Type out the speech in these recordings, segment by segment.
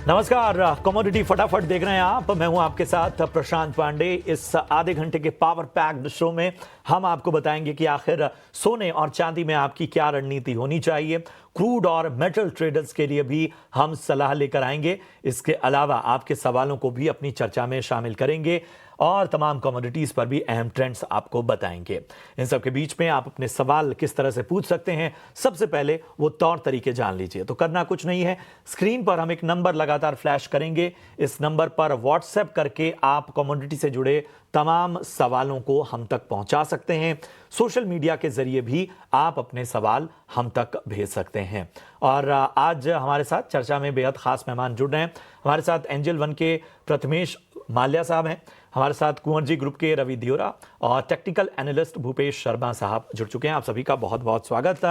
नमस्कार, कमोडिटी फटाफट देख रहे हैं आप। मैं हूं आपके साथ प्रशांत पांडे। इस आधे घंटे के पावर पैक्ड शो में हम आपको बताएंगे कि आखिर सोने और चांदी में आपकी क्या रणनीति होनी चाहिए। क्रूड और मेटल ट्रेडर्स के लिए भी हम सलाह लेकर आएंगे। इसके अलावा आपके सवालों को भी अपनी चर्चा में शामिल करेंगे और तमाम कमोडिटीज पर भी अहम ट्रेंड्स आपको बताएंगे। इन सब के बीच में आप अपने सवाल किस तरह से पूछ सकते हैं, सबसे पहले वो तौर तरीके जान लीजिए। तो करना कुछ नहीं है, स्क्रीन पर हम एक नंबर लगातार फ्लैश करेंगे। इस नंबर पर व्हाट्सएप करके आप कमोडिटी से जुड़े तमाम सवालों को हम तक पहुंचा सकते हैं। सोशल मीडिया के जरिए भी आप अपने सवाल हम तक भेज सकते हैं। और आज हमारे साथ चर्चा में बेहद खास मेहमान जुड़ रहे हैं। हमारे साथ एंजल वन के प्रथमेश माल्या साहब हैं, हमारे साथ कुंवर जी ग्रुप के रवि दियोरा और टेक्निकल एनालिस्ट भूपेश शर्मा साहब जुड़ चुके हैं। आप सभी का बहुत बहुत स्वागत।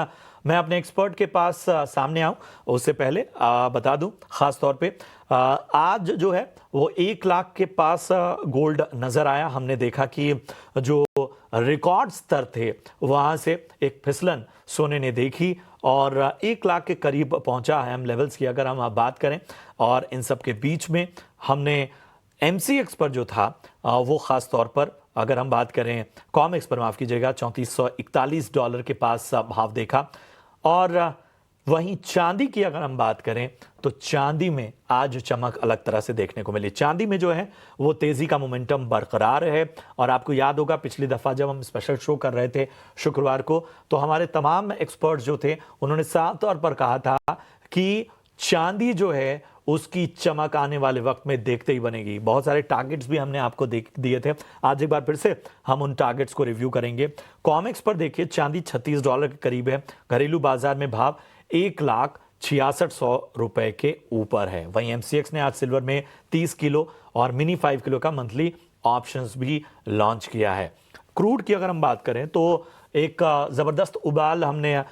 मैं अपने एक्सपर्ट के पास सामने आऊं उससे पहले बता दूं खास तौर पे आज जो है वो 1 लाख के पास गोल्ड नजर आया। हमने देखा कि जो रिकॉर्ड स्तर थे वहां से एक फिसलन सोने ने देखी और 1 लाख के करीब पहुंचा अहम लेवल्स की अगर हम बात करें। और इन सब के बीच में हमने एमसीएक्स पर जो था वो खास तौर पर अगर हम बात करें कॉमेक्स पर, माफ कीजिएगा, $3441 के पास भाव देखा। और वहीं चांदी की अगर हम बात करें तो चांदी में आज चमक अलग तरह से देखने को मिली। चांदी में जो है वो तेजी का मोमेंटम बरकरार है। और आपको याद होगा पिछली दफा जब हम स्पेशल शो कर रहे थे शुक्रवार को, तो हमारे तमाम एक्सपर्ट्स जो थे उन्होंने साफ तौर पर कहा था कि चांदी जो है उसकी चमक आने वाले वक्त में देखते ही बनेगी। बहुत सारे टारगेट्स भी हमने आपको दिए थे। आज एक बार फिर से हम उन टारगेट्स को रिव्यू करेंगे। कॉमेक्स पर देखिए चांदी $36 के करीब है। घरेलू बाजार में भाव 1,66,100 रुपए के ऊपर है। वहीं एमसीएक्स ने आज सिल्वर में 30 किलो और मिनी 5 किलो का मंथली ऑप्शंस भी लॉन्च किया है। क्रूड की अगर हम बात करें तो एक जबरदस्त उबाल हमने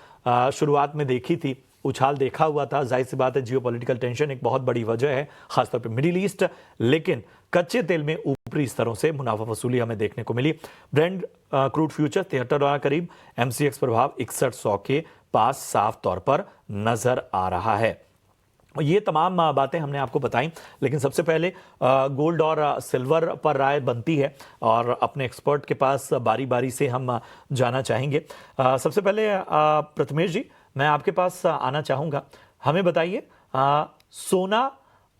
शुरुआत में देखी थी, उछाल देखा हुआ था। जाहिर सी बात है जियोपॉलिटिकल टेंशन एक बहुत बड़ी वजह है, खासतौर पे मिडिल ईस्ट। लेकिन कच्चे तेल में ऊपरी स्तरों से मुनाफा वसूली हमें देखने को मिली। ब्रेंट क्रूड फ्यूचर $73 करीब, एमसीएक्स प्रभाव 6100 के पास साफ तौर पर नजर आ रहा है। ये तमाम बातें हमने आपको बताई, लेकिन सबसे पहले गोल्ड और सिल्वर पर राय बनती है और अपने एक्सपर्ट के पास बारी बारी से हम जाना चाहेंगे। सबसे पहले प्रथमेश जी, मैं आपके पास आना चाहूँगा। हमें बताइए सोना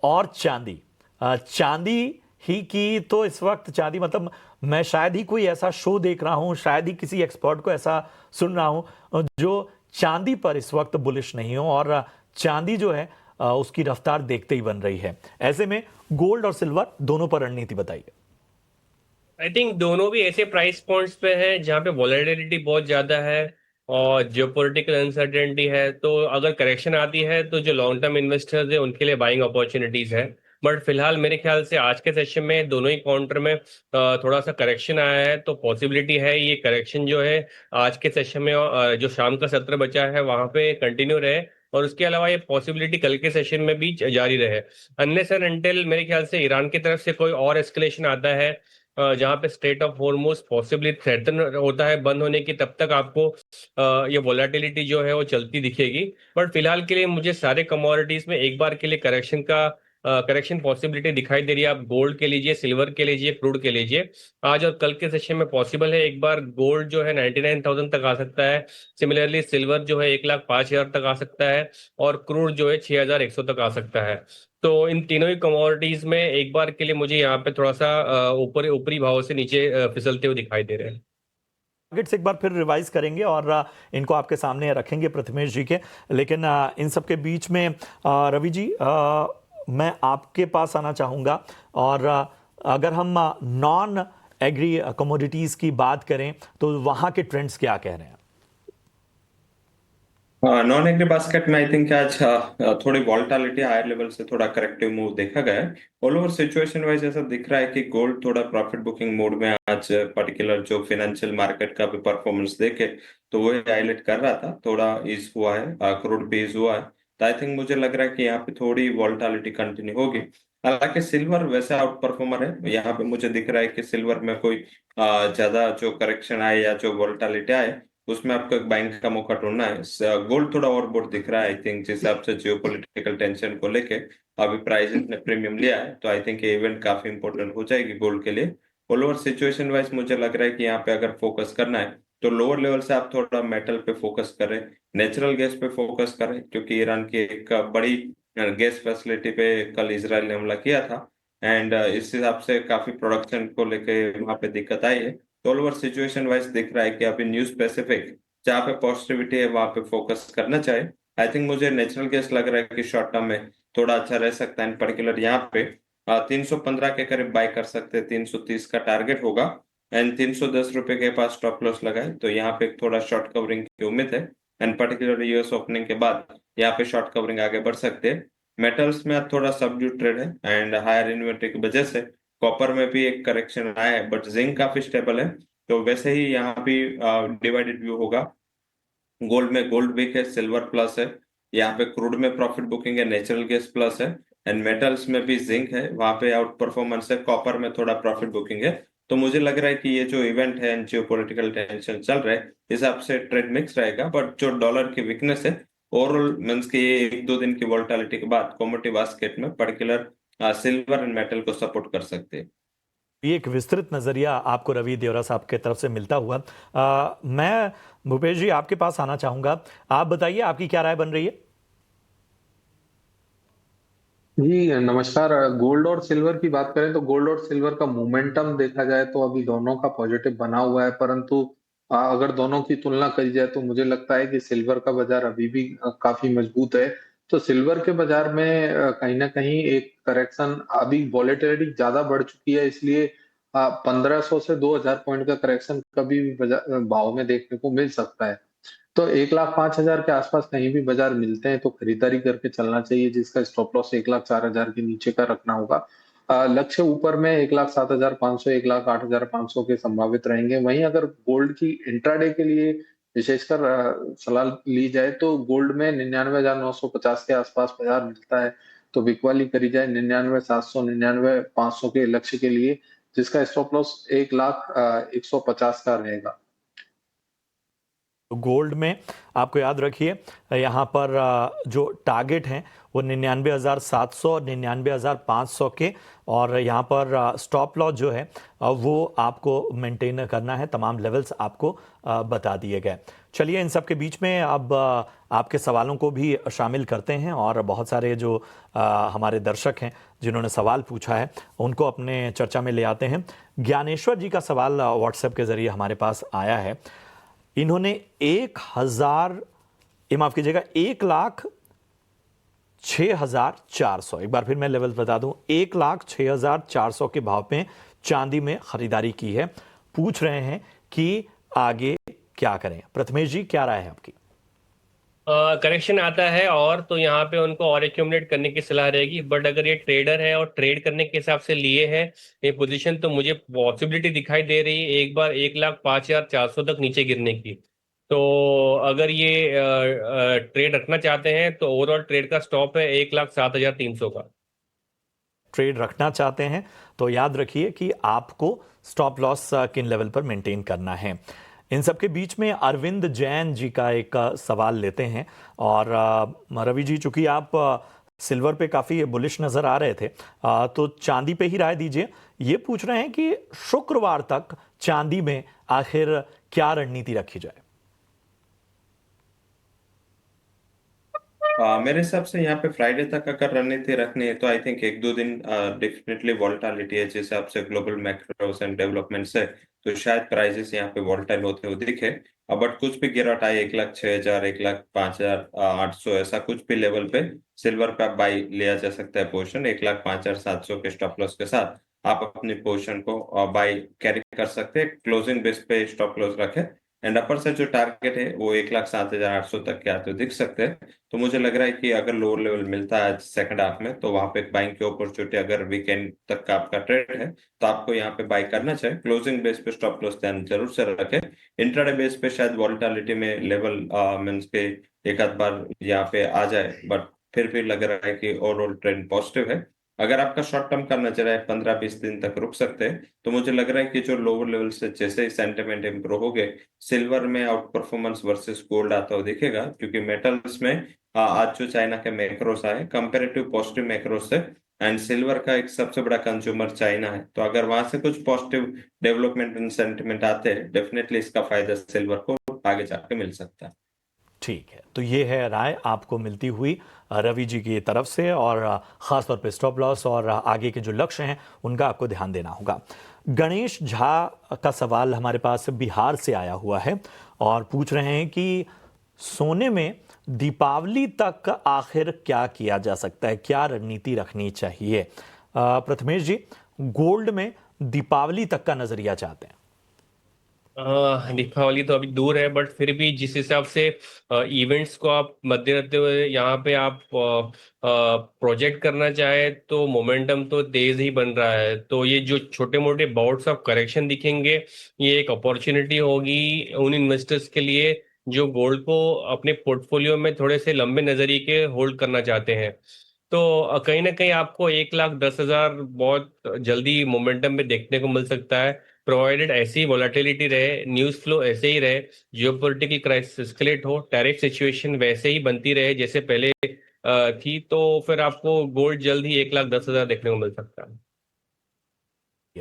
और चांदी, चांदी ही की तो इस वक्त चांदी, मतलब मैं शायद ही कोई ऐसा शो देख रहा हूँ, शायद ही किसी एक्सपर्ट को ऐसा सुन रहा हूँ जो चांदी पर इस वक्त बुलिश नहीं हो और चांदी जो है उसकी रफ्तार देखते ही बन रही है। ऐसे में गोल्ड और सिल्वर दोनों पर रणनीति बताइए। आई थिंक दोनों भी ऐसे प्राइस पॉइंट्स पे हैं जहाँ पे वॉलेटिलिटी बहुत ज्यादा है और जियोपॉलिटिकल अनसर्टेनिटी है। तो अगर करेक्शन आती है तो जो लॉन्ग टर्म इन्वेस्टर्स है उनके लिए बाइंग अपॉर्चुनिटीज है। बट फिलहाल मेरे ख्याल से आज के सेशन में दोनों ही काउंटर में थोड़ा सा करेक्शन आया है। तो पॉसिबिलिटी है ये करेक्शन जो है आज के सेशन में जो शाम का सत्र बचा है वहां पे कंटिन्यू रहे और उसके अलावा ये पॉसिबिलिटी कल के सेशन में भी जारी रहे। अनलेस एंड अनटिल मेरे ख्याल से ईरान की तरफ से कोई और एस्केलेशन आता है जहां पे state of Hormuz possibly threaten होता है बंद होने की, तब तक आपको ये वोलेटिलिटी जो है वो चलती दिखेगी। बट फिलहाल के लिए मुझे सारे कमोडिटीज में एक बार के लिए करेक्शन पॉसिबिलिटी दिखाई दे रही है। आप गोल्ड के लीजिए, सिल्वर के लीजिए, क्रूड के लीजिए। आज और कल के सेशन में पॉसिबल है एक बार गोल्ड जो है 99,000 तक आ सकता है। सिमिलरली सिल्वर जो है 1,05,000 तक आ सकता है और क्रूड जो है 6,100 तक आ सकता है। तो इन तीनों ही कमोडिटीज में एक बार के लिए मुझे यहाँ पे थोड़ा सा ऊपर ऊपरी भाव से नीचे फिसलते हुए दिखाई दे रहे हैं। टारगेट्स एक बार फिर रिवाइज करेंगे और इनको आपके सामने रखेंगे प्रथमेश जी के। लेकिन इन सब के बीच में रवि जी, मैं आपके पास आना चाहूँगा। और अगर हम नॉन एग्री कमोडिटीज़ की बात करें तो वहाँ के ट्रेंड्स क्या कह रहे हैं? नॉन एग्री बास्केट में आई थिंक आज थोड़ी वॉल्टालिटी हायर लेवल से थोड़ा करेक्टिव मूव देखा गया है। ऑल ओवर सिचुएशन वाइज ऐसा दिख रहा है कि गोल्ड थोड़ा प्रॉफिट बुकिंग मोड में आज पर्टिकुलर जो फाइनेंशियल मार्केट का भी परफॉर्मेंस देखे तो वो हाईलाइट कर रहा था, थोड़ा ईज हुआ है, क्रूड भी ईज हुआ है। तो आई थिंक मुझे लग रहा है कि यहाँ पे थोड़ी वॉल्टालिटी कंटिन्यू होगी। हालांकि सिल्वर वैसे आउट परफॉर्मर है, यहाँ पे मुझे दिख रहा है कि सिल्वर में कोई ज्यादा जो करेक्शन आए या जो वॉल्टालिटी आए उसमें आपको एक बाइंग का मौका ढूंढना है। गोल्ड थोड़ा ओवरबोट दिख रहा है आई थिंक, जिस हिसाब से जियोपॉलिटिकल टेंशन को लेके अभी प्राइसेस ने प्रीमियम लिया है, तो आई थिंक ये इवेंट काफी इंपॉर्टेंट हो जाएगी गोल्ड के लिए। ऑल ओवर सिचुएशन वाइज मुझे लग रहा है कि यहाँ पे अगर फोकस करना है तो लोअर लेवल से आप थोड़ा मेटल पे फोकस करें, नेचुरल गैस पे फोकस करें, क्योंकि ईरान की एक बड़ी गैस फैसिलिटी पे कल इसराइल ने हमला किया था। एंड इस हिसाब से काफी प्रोडक्शन को लेके वहां पे दिक्कत आई है। तो ऑल ओवर सिचुएशन वाइज दिख रहा है कि अभी न्यू स्पेसिफिक जहाँ पे पॉजिटिविटी है वहां पे फोकस करना चाहिए। आई थिंक मुझे नेचुरल गैस लग रहा है कि शॉर्ट टर्म में थोड़ा अच्छा रह सकता है। इन पर्टिकुलर यहाँ पे 315 के करीब बाय कर सकते हैं, 330 का टारगेट होगा। एंड 310 रुपए के पास स्टॉप लॉस लगाए तो यहाँ पे थोड़ा शॉर्ट कवरिंग की उम्मीद है। एंड पर्टिकुलर यूएस ओपनिंग के बाद यहाँ पे शॉर्ट कवरिंग आगे बढ़ सकते हैं। मेटल्स में थोड़ा सबड्यूड ट्रेड है एंड हायर इन्वेंटरी की वजह से कॉपर में भी एक करेक्शन आया है, बट जिंक काफी स्टेबल है। तो वैसे ही यहाँ भी डिवाइडेड व्यू होगा। गोल्ड में गोल्ड वीक है, सिल्वर प्लस है, यहाँ पे क्रूड में प्रॉफिट बुकिंग है, नेचुरल गैस प्लस है। एंड मेटल्स में भी जिंक है, वहां पे आउट परफॉर्मेंस है, कॉपर में थोड़ा प्रॉफिट बुकिंग है। तो मुझे लग रहा है कि ये जो इवेंट है, जियोपॉलिटिकल टेंशन चल रहा है, इस हिसाब से ट्रेड मिक्स रहेगा। बट जो डॉलर की वीकनेस है ओवरऑल मीन्स के ये एक दो दिन की वोलेटिलिटी के बाद कमोडिटी बास्केट में पर्टिकुलर सिल्वर एंड मेटल को सपोर्ट कर सकते हैं। ये एक विस्तृत नजरिया आपको रवि देवरा साहब की तरफ से मिलता हुआ। मैं भूपेश जी आपके पास आना चाहूंगा। आप बताइए आपकी क्या राय बन रही है। जी नमस्कार। गोल्ड और सिल्वर की बात करें तो गोल्ड और सिल्वर का मोमेंटम देखा जाए तो अभी दोनों का पॉजिटिव बना हुआ है, परंतु अगर दोनों की तुलना करी जाए तो मुझे लगता है कि सिल्वर का बाजार अभी भी काफी मजबूत है। तो सिल्वर के बाजार में कहीं ना कहीं एक करेक्शन, अभी वॉलेटिलिटी ज्यादा बढ़ चुकी है, इसलिए 1500 से 2000 पॉइंट का करेक्शन कभी भी भाव में देखने को मिल सकता है। तो 1,05,000 के आसपास कहीं भी बाजार मिलते हैं तो खरीदारी करके चलना चाहिए, जिसका स्टॉप लॉस 1,04,000 के नीचे का रखना होगा। लक्ष्य ऊपर में 1,07,500, 1,08,500 के संभावित रहेंगे। वहीं अगर गोल्ड की इंट्राडे के लिए विशेषकर सलाह ली जाए तो गोल्ड में 99,950 के आसपास बाजार मिलता है, तो बिकवाली करी जाए 99,700, 99,500 के लक्ष्य के लिए, जिसका स्टॉप लॉस 1,01,50 का रहेगा। तो गोल्ड में आपको याद रखिए यहाँ पर जो टारगेट हैं वो 99,700 और 99,500 के, और यहाँ पर स्टॉप लॉस जो है वो आपको मेंटेन करना है। तमाम लेवल्स आपको बता दिए गए। चलिए इन सब के बीच में अब आपके सवालों को भी शामिल करते हैं, और बहुत सारे जो हमारे दर्शक हैं जिन्होंने सवाल पूछा है उनको अपने चर्चा में ले आते हैं। ज्ञानेश्वर जी का सवाल व्हाट्सएप के जरिए हमारे पास आया है। इन्होंने 1,000, माफ कीजिएगा, 1,06,400, एक बार फिर मैं लेवल बता दूं, 1,06,400 के भाव पे चांदी में खरीदारी की है। पूछ रहे हैं कि आगे क्या करें। प्रथमेश जी क्या राय है आपकी। करेक्शन आता है और तो यहाँ पे उनको और एक्यूमुलेट करने की सलाह रहेगी, बट अगर ये ट्रेडर है और ट्रेड करने के हिसाब से लिए हैं ये पोजीशन, तो मुझे पॉसिबिलिटी दिखाई दे रही है एक बार 1,05,400 तक नीचे गिरने की। तो अगर ये ट्रेड रखना चाहते हैं तो ओवरऑल ट्रेड का स्टॉप है 1,07,300 का। ट्रेड रखना चाहते हैं तो याद रखिए कि आपको स्टॉप लॉस किन लेवल पर मेंटेन करना है। इन सब के बीच में अरविंद जैन जी का एक सवाल लेते हैं। और रवि जी, चूंकि आप सिल्वर पे काफी बुलिश नजर आ रहे थे, तो चांदी पे ही राय दीजिए। ये पूछ रहे हैं कि शुक्रवार तक चांदी में आखिर क्या रणनीति रखी जाए। मेरे हिसाब से यहाँ पे फ्राइडे तक अगर रणनीति रखनी है तो आई थिंक एक दो दिन डेफिनेटली वॉलेटिलिटी है, जिस हिसाब से ग्लोबल मैक्रोस एंड डेवलपमेंट्स है तो शायद प्राइसेस यहाँ पे वॉलेटाइल होते हुए दिखे। बट कुछ भी गिरावट आए 1,06,000, 1,05,800 ऐसा कुछ भी लेवल पे सिल्वर पे आप बाई लिया जा सकता है पोजिशन। 1,05,700 के स्टॉप लॉस के साथ आप अपनी पोजिशन को बाई कैरी कर सकते हैं। क्लोजिंग बेस पे स्टॉप लॉस रखें एंड अपर से जो टारगेट है वो 1,07,800 तक के आते दिख सकते हैं। तो मुझे लग रहा है कि अगर लोअर लेवल मिलता है सेकंड हाफ में तो वहां पे एक बाइंग की अपॉर्चुनिटी, अगर वीकेंड तक का आपका ट्रेड है तो आपको यहाँ पे बाई करना चाहिए। क्लोजिंग बेस पे स्टॉप लॉस ध्यान जरूर से रखें। इंट्राडे बेस पे शायद वॉलेटिलिटी में लेवल मींस के एक आध बार यहाँ पे आ जाए, बट फिर भी लग रहा है कि ओवरऑल ट्रेंड पॉजिटिव है। अगर आपका शॉर्ट टर्म का नजर है 15-20 दिन तक रुक सकते हैं, तो मुझे लग रहा है कि जो लोअर लेवल से जैसे ही सेंटिमेंट इंप्रूव हो गए, सिल्वर में आउट परफॉर्मेंस वर्सेस गोल्ड आता हुआ दिखेगा, क्योंकि मेटल्स में आज जो चाइना के मैक्रोस आए कंपेरेटिव पॉजिटिव मैक्रोस है, एंड सिल्वर का एक सबसे बड़ा कंज्यूमर चाइना है, तो अगर वहां से कुछ पॉजिटिव डेवलपमेंट एंड सेंटिमेंट आते हैं, डेफिनेटली इसका फायदा सिल्वर को आगे जाके मिल सकता है। ठीक है, तो ये है राय आपको मिलती हुई रवि जी की तरफ से, और खास तौर पे स्टॉप लॉस और आगे के जो लक्ष्य हैं उनका आपको ध्यान देना होगा। गणेश झा का सवाल हमारे पास बिहार से आया हुआ है और पूछ रहे हैं कि सोने में दीपावली तक आखिर क्या किया जा सकता है, क्या रणनीति रखनी चाहिए? प्रथमेश जी, गोल्ड में दीपावली तक का नजरिया चाहते हैं। दीपावली तो अभी दूर है, बट फिर भी जिस हिसाब से इवेंट्स को आप मध्य रखते हुए यहाँ पे आप प्रोजेक्ट करना चाहे तो मोमेंटम तो तेज ही बन रहा है। तो ये जो छोटे मोटे बाउट्स ऑफ करेक्शन दिखेंगे, ये एक अपॉर्चुनिटी होगी उन इन्वेस्टर्स के लिए जो गोल्ड को अपने पोर्टफोलियो में थोड़े से लंबे नजरिए के होल्ड करना चाहते हैं। तो कहीं ना कहीं आपको 1,10,000 बहुत जल्दी मोमेंटम में देखने को मिल सकता है, प्रोवाइडेड ऐसी वॉलेटिलिटी रहे, न्यूज़ फ्लो ऐसे ही रहे, जियोपॉलिटिकल क्राइसिस एस्केलेट हो, टैरिफ सिचुएशन वैसे ही बनती रहे जैसे पहले थी, तो फिर आपको गोल्ड जल्द ही 1,10,000 देखने को मिल सकता है।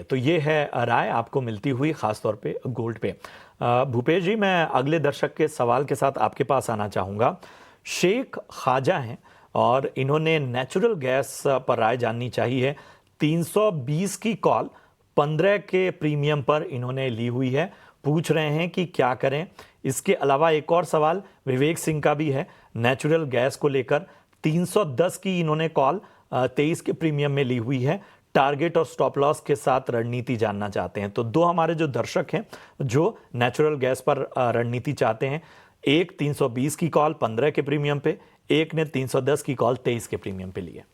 तो ये है राय आपको मिलती हुई खासतौर पे गोल्ड पे। भूपेश जी, मैं अगले दर्शक के सवाल के साथ आपके पास आना चाहूँगा। शेख ख्वाजा हैं और इन्होंने नेचुरल गैस पर राय जाननी चाहिए। 320 की कॉल 15 के प्रीमियम पर इन्होंने ली हुई है, पूछ रहे हैं कि क्या करें। इसके अलावा एक और सवाल विवेक सिंह का भी है नेचुरल गैस को लेकर। 310 की इन्होंने कॉल 23 के प्रीमियम में ली हुई है, टारगेट और स्टॉप लॉस के साथ रणनीति जानना चाहते हैं। तो दो हमारे जो दर्शक हैं जो नेचुरल गैस पर रणनीति चाहते हैं, एक 320 की कॉल 15 के प्रीमियम पे, एक ने 310 की कॉल 23 के प्रीमियम पे ली है।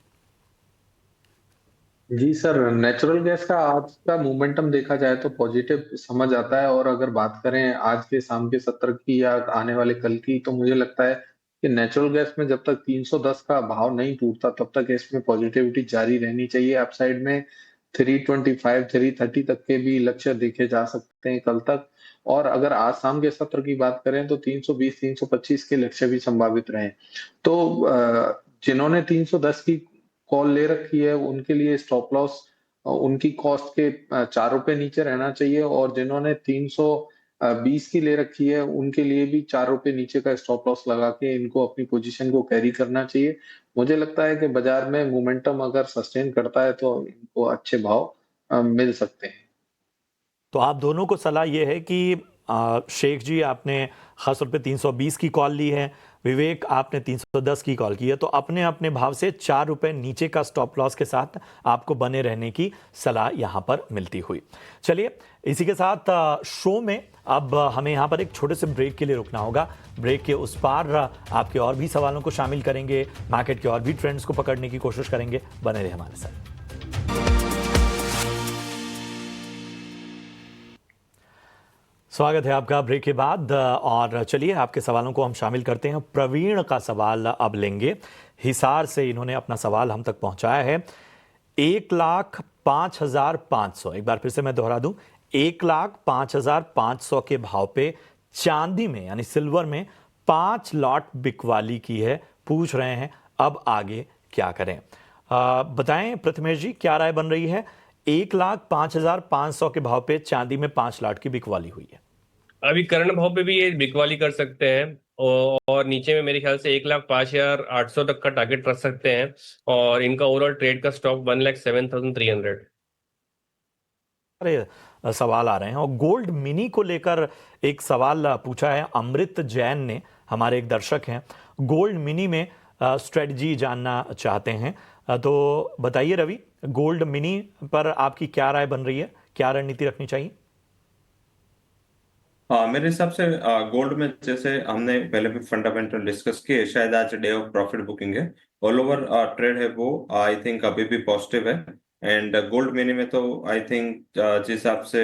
जी सर, नेचुरल गैस का आज का मोमेंटम देखा जाए तो पॉजिटिव समझ आता है, और अगर बात करें आज के शाम के सत्र की या आने वाले कल की, तो मुझे लगता है कि नेचुरल गैस में जब तक 310 का भाव नहीं टूटता तब तक इसमें पॉजिटिविटी जारी रहनी चाहिए। अपसाइड में 325 330 तक के भी लक्ष्य देखे जा सकते हैं कल तक, और अगर आज शाम के सत्र की बात करें तो 320 325 के लक्ष्य भी संभावित रहे। तो जिन्होंने 310 की कॉल ले रखी है उनके लिए स्टॉप लॉस उनकी कॉस्ट के 4 रुपए नीचे रहना चाहिए, और जिन्होंने 320 की ले रखी है उनके लिए भी 4 रुपए नीचे का स्टॉप लॉस लगा के इनको अपनी पोजीशन को कैरी करना चाहिए। मुझे लगता है कि बाजार में मोमेंटम अगर सस्टेन करता है तो इनको अच्छे भाव मिल सकते हैं। तो आप दोनों को सलाह यह है कि शेख जी आपने खासतौर पे 320 की कॉल ली है, विवेक आपने 310 की कॉल की है, तो अपने अपने भाव से 4 रुपए नीचे का स्टॉप लॉस के साथ आपको बने रहने की सलाह यहां पर मिलती हुई। चलिए, इसी के साथ शो में अब हमें यहां पर एक छोटे से ब्रेक के लिए रुकना होगा। ब्रेक के उस पार आपके और भी सवालों को शामिल करेंगे, मार्केट के और भी ट्रेंड्स को पकड़ने की कोशिश करेंगे। बने रहे हमारे साथ। स्वागत है आपका ब्रेक के बाद, और चलिए आपके सवालों को हम शामिल करते हैं। प्रवीण का सवाल अब लेंगे। हिसार से इन्होंने अपना सवाल हम तक पहुंचाया है। 1,05,500, एक बार फिर से मैं दोहरा दूं, 1,05,500 के भाव पे चांदी में यानी सिल्वर में 5 लॉट बिकवाली की है। पूछ रहे हैं अब आगे क्या करें। बताएं प्रथमेश जी, क्या राय बन रही है? 1,05,500 के भाव पे चांदी में 5 लॉट की बिकवाली हुई है। अभी करंट भाव पे भी ये बिकवाली कर सकते हैं, और नीचे में मेरे ख्याल से 1,05,800 तक का टारगेट रख सकते हैं, और इनका ओवरऑल ट्रेड का स्टॉक 1,07,300। अरे सवाल आ रहे हैं, और गोल्ड मिनी को लेकर एक सवाल पूछा है अमृत जैन ने, हमारे एक दर्शक हैं, गोल्ड मिनी में स्ट्रेटजी जानना चाहते हैं। तो बताइए रवि, गोल्ड मिनी पर आपकी क्या राय बन रही है, क्या रणनीति रखनी चाहिए? हाँ, मेरे हिसाब से गोल्ड में जैसे हमने पहले भी फंडामेंटल डिस्कस किए, शायद आज डे ऑफ प्रॉफिट बुकिंग है, ऑल ओवर ट्रेड है वो आई थिंक अभी भी पॉजिटिव है। एंड गोल्ड मिनी में तो आई थिंक जिस हिसाब से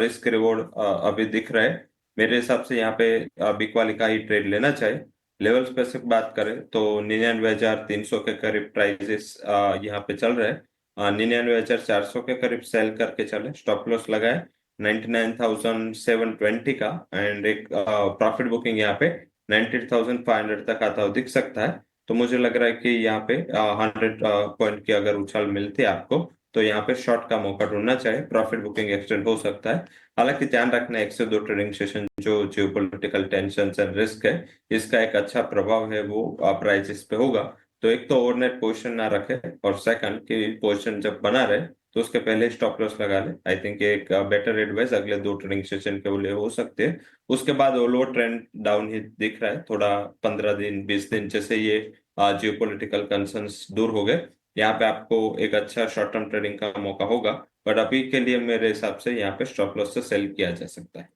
रिस्क रिवॉर्ड अभी दिख रहा है, मेरे हिसाब से यहाँ पे बिकवाली का ही ट्रेड लेना चाहिए। लेवल्स पे से बात करें तो 99,300 के करीब प्राइजेस यहाँ पे चल रहे हैं। 99,400 के करीब सेल करके चले, स्टॉप लॉस लगाए 99,720 का, एंड एक प्रॉफिट बुकिंग यहाँ पे 90,500 तक आता हुआ दिख सकता है। तो मुझे लग रहा है कि यहाँ पे 100 पॉइंट की अगर उछाल मिलती है आपको, तो यहाँ पे शॉर्ट का मौका ढूंढना चाहिए, प्रॉफिट बुकिंग एक्सटेंड हो सकता है। हालांकि ध्यान रखना, 1 से 2 ट्रेडिंग सेशन जो जियोपॉलिटिकल टेंशन एंड रिस्क है, इसका एक अच्छा प्रभाव है वो प्राइसेस पे होगा। तो एक तो ओवरनाइट पोजीशन ना रखे, और सेकंड कि पोजीशन जब बना रहे तो उसके पहले स्टॉप लॉस लगा ले। आई थिंक एक बेटर एडवाइस अगले 2 ट्रेडिंग सेशन के लिए हो सकते हैं। उसके बाद ऑल ओवर ट्रेंड डाउन ही दिख रहा है, थोड़ा 15 दिन 20 दिन जैसे ये जियोपॉलिटिकल कंसर्न्स दूर हो गए, यहाँ पे आपको एक अच्छा शॉर्ट टर्म ट्रेडिंग का मौका होगा। बट अभी के लिए मेरे हिसाब से यहाँ पे स्टॉप लॉस से सेल किया जा सकता है।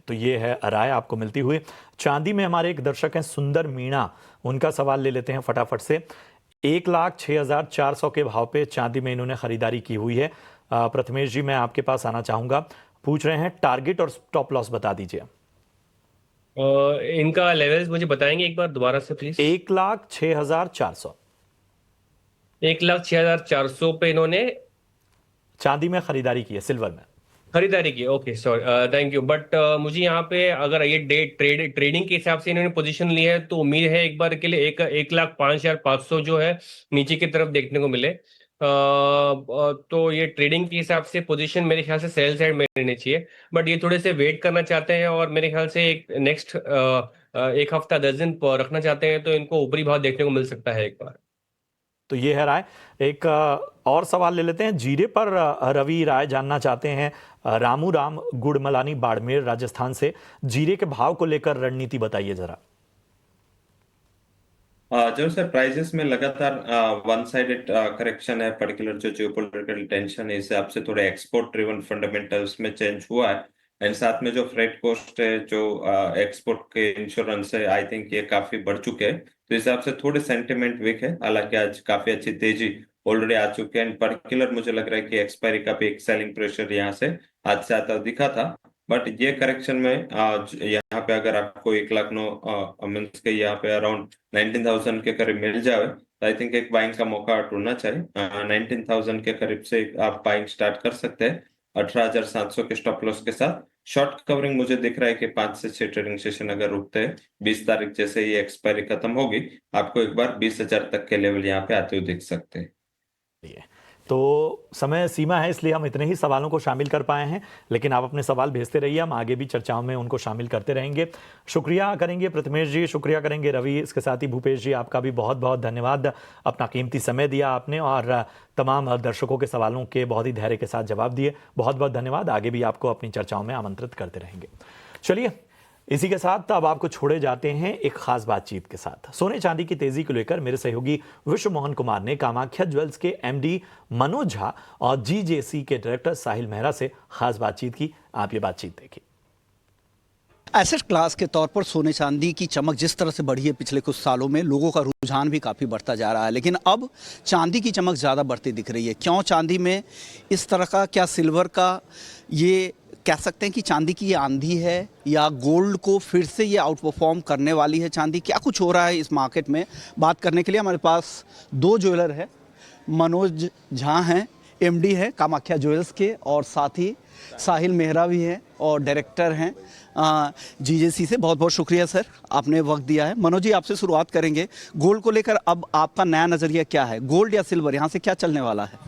तो ये है राय आपको मिलती हुई। चांदी में हमारे एक दर्शक हैं सुंदर मीणा, उनका सवाल ले लेते हैं फटाफट से। 1,06,400 के भाव पे चांदी में इन्होंने खरीदारी की हुई है। प्रथमेश जी, मैं आपके पास आना चाहूंगा। पूछ रहे हैं टारगेट और स्टॉप लॉस बता दीजिए। इनका लेवल्स मुझे बताएंगे एक बार दोबारा से प्लीज। 1,06,400 1,06,400 पे इन्होंने चांदी में खरीदारी की है, सिल्वर में खरीदारी की। Okay sorry, thank you. But मुझे यहाँ पे अगर ये ट्रेडिंग के हिसाब से इन्होंने पोजीशन ली है, तो उम्मीद है एक बार के लिए 1,05,500 जो है नीचे की तरफ देखने को मिले। तो ये ट्रेडिंग के हिसाब से पोजीशन मेरे ख्याल से सेल साइड में रहनी चाहिए। बट ये थोड़े से वेट करना चाहते हैं, और मेरे ख्याल से एक नेक्स्ट 1 हफ्ता 10 दिन रखना चाहते हैं, तो इनको ऊपरी भाव देखने को मिल सकता है एक बार। तो ये है राय। एक और सवाल ले लेते हैं। जीरे पर रवि राय जानना चाहते हैं। रामू राम गुड़मलानी बाड़मेर राजस्थान से, जीरे के भाव को लेकर रणनीति बताइए जरा। जरूर सर, प्राइजेस में लगातार वन साइडेड करेक्शन है, पर्टिकुलर जो जियोपॉलिटिकल टेंशन है इस हिसाब से थोड़े एक्सपोर्ट ड्रिवन फंडामेंटल्स में चेंज हुआ है। एंड साथ में जो फ्रेट कॉस्ट है, जो एक्सपोर्ट के इंश्योरेंस है, आई थिंक ये काफी बढ़ चुके हैं। तो इस हिसाब से थोड़े सेंटिमेंट वीक है। हालांकि आज काफी अच्छी तेजी ऑलरेडी आ चुकी है, एंड पर्टिकुलर मुझे लग रहा है कि एक्सपायरी का भी एक सेलिंग प्रेशर यहाँ से आज से आता दिखा था। बट ये करेक्शन में आज यहाँ पे अगर आपको 1,09,000 मीन्स के यहाँ पे अराउंड 19,000 के करीब मिल जाए, तो आई थिंक एक बाइंग का मौका ढूंढना चाहिए। 19,000 के करीब से आप बाइंग स्टार्ट कर सकते हैं 18,700 के स्टॉप लॉस के साथ। शॉर्ट कवरिंग मुझे दिख रहा है कि 5 से 6 ट्रेडिंग सेशन अगर रुकते हैं, 20 तारीख जैसे ये एक्सपायरी खत्म होगी, आपको एक बार 20,000 तक के लेवल यहाँ पे आते हुए दिख सकते हैं। तो समय सीमा है, इसलिए हम इतने ही सवालों को शामिल कर पाए हैं, लेकिन आप अपने सवाल भेजते रहिए, हम आगे भी चर्चाओं में उनको शामिल करते रहेंगे। शुक्रिया करेंगे प्रथमेश जी, शुक्रिया करेंगे रवि, इसके साथ ही भूपेश जी, आपका भी बहुत बहुत धन्यवाद। अपना कीमती समय दिया आपने और तमाम दर्शकों के सवालों के बहुत ही धैर्य के साथ जवाब दिए। बहुत बहुत धन्यवाद। आगे भी आपको अपनी चर्चाओं में आमंत्रित करते रहेंगे। चलिए, इसी के साथ अब आपको छोड़े जाते हैं एक खास बातचीत के साथ। सोने चांदी की तेजी को लेकर मेरे सहयोगी विश्व मोहन कुमार ने कामाख्या ज्वेल्स के एमडी मनोज झा और जीजेसी के डायरेक्टर साहिल मेहरा से खास बातचीत की। आप ये बातचीत देखिए। एसेट क्लास के तौर पर सोने चांदी की चमक जिस तरह से बढ़ी है पिछले कुछ सालों में, लोगों का रुझान भी काफ़ी बढ़ता जा रहा है, लेकिन अब चांदी की चमक ज़्यादा बढ़ती दिख रही है। क्यों चांदी में इस तरह का, क्या सिल्वर का ये कह सकते हैं कि चांदी की ये आंधी है, या गोल्ड को फिर से ये आउट परफॉर्म करने वाली है चांदी? क्या कुछ हो रहा है इस मार्केट में, बात करने के लिए हमारे पास 2 ज्वेलर है। मनोज झा हैं, एमडी है कामाख्या ज्वेल्स के, और साथ ही साहिल मेहरा भी हैं और डायरेक्टर हैं जीजेसी से। बहुत बहुत शुक्रिया सर, आपने वक्त दिया है। मनोज जी, आपसे शुरुआत करेंगे। गोल्ड को लेकर अब आपका नया नज़रिया क्या है? गोल्ड या सिल्वर, यहाँ से क्या चलने वाला है?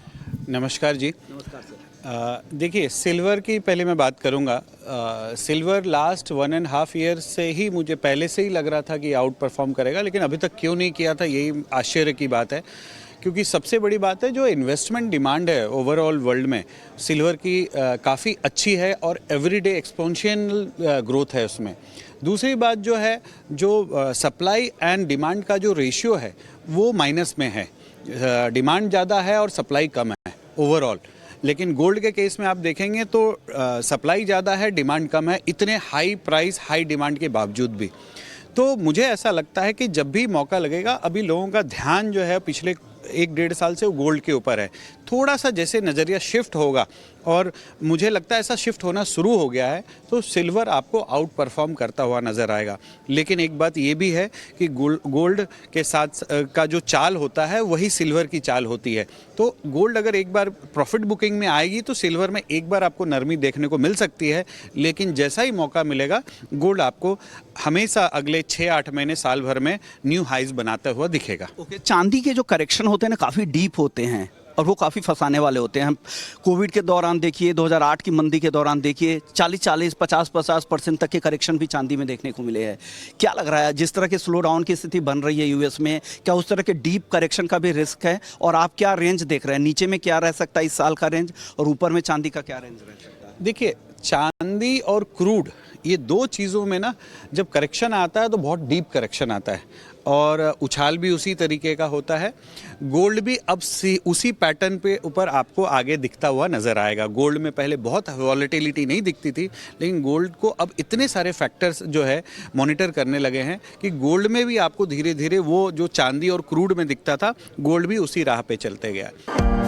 नमस्कार जी। नमस्कार सर। देखिए, सिल्वर की पहले मैं बात करूंगा। सिल्वर लास्ट 1.5 ईयर से ही मुझे पहले से ही लग रहा था कि आउट परफॉर्म करेगा, लेकिन अभी तक क्यों नहीं किया था, यही आश्चर्य की बात है। क्योंकि सबसे बड़ी बात है जो इन्वेस्टमेंट डिमांड है ओवरऑल वर्ल्ड में, सिल्वर की काफ़ी अच्छी है और एवरीडे एक्सपोनेंशियल ग्रोथ है उसमें। दूसरी बात जो है, जो सप्लाई एंड डिमांड का जो रेशियो है वो माइनस में है। डिमांड ज़्यादा है और सप्लाई कम है ओवरऑल। लेकिन गोल्ड के केस में आप देखेंगे तो सप्लाई ज़्यादा है, डिमांड कम है, इतने हाई प्राइस हाई डिमांड के बावजूद भी। तो मुझे ऐसा लगता है कि जब भी मौका लगेगा, अभी लोगों का ध्यान जो है पिछले 1-1.5 साल से वो गोल्ड के ऊपर है। थोड़ा सा जैसे नज़रिया शिफ्ट होगा, और मुझे लगता है ऐसा शिफ्ट होना शुरू हो गया है, तो सिल्वर आपको आउट परफॉर्म करता हुआ नज़र आएगा। लेकिन एक बात ये भी है कि गोल्ड के साथ का जो चाल होता है वही सिल्वर की चाल होती है। तो गोल्ड अगर एक बार प्रॉफिट बुकिंग में आएगी तो सिल्वर में एक बार आपको नरमी देखने को मिल सकती है, लेकिन जैसा ही मौका मिलेगा गोल्ड आपको हमेशा अगले 6-8 महीने साल भर में न्यू हाइज बनाता हुआ दिखेगा। ओके, चांदी के जो करेक्शन होते हैं ना काफ़ी डीप होते हैं और वो काफ़ी फंसाने वाले होते हैं। हम कोविड के दौरान देखिए, 2008 की मंदी के दौरान देखिए, 40-40, 50-50% तक के करेक्शन भी चांदी में देखने को मिले हैं। क्या लग रहा है, जिस तरह के स्लो डाउन की स्थिति बन रही है यूएस में, क्या उस तरह के डीप करेक्शन का भी रिस्क है? और आप क्या रेंज देख रहे हैं, नीचे में क्या रह सकता है इस साल का रेंज, और ऊपर में चांदी का क्या रेंज रह सकता है? देखिए, चांदी और क्रूड, ये दो चीज़ों में ना जब करेक्शन आता है तो बहुत डीप करेक्शन आता है, और उछाल भी उसी तरीके का होता है। गोल्ड भी अब उसी पैटर्न पे ऊपर आपको आगे दिखता हुआ नज़र आएगा। गोल्ड में पहले बहुत वॉलेटिलिटी नहीं दिखती थी, लेकिन गोल्ड को अब इतने सारे फैक्टर्स जो है मॉनिटर करने लगे हैं कि गोल्ड में भी आपको धीरे धीरे वो जो चांदी और क्रूड में दिखता था, गोल्ड भी उसी राह पे चलते गया।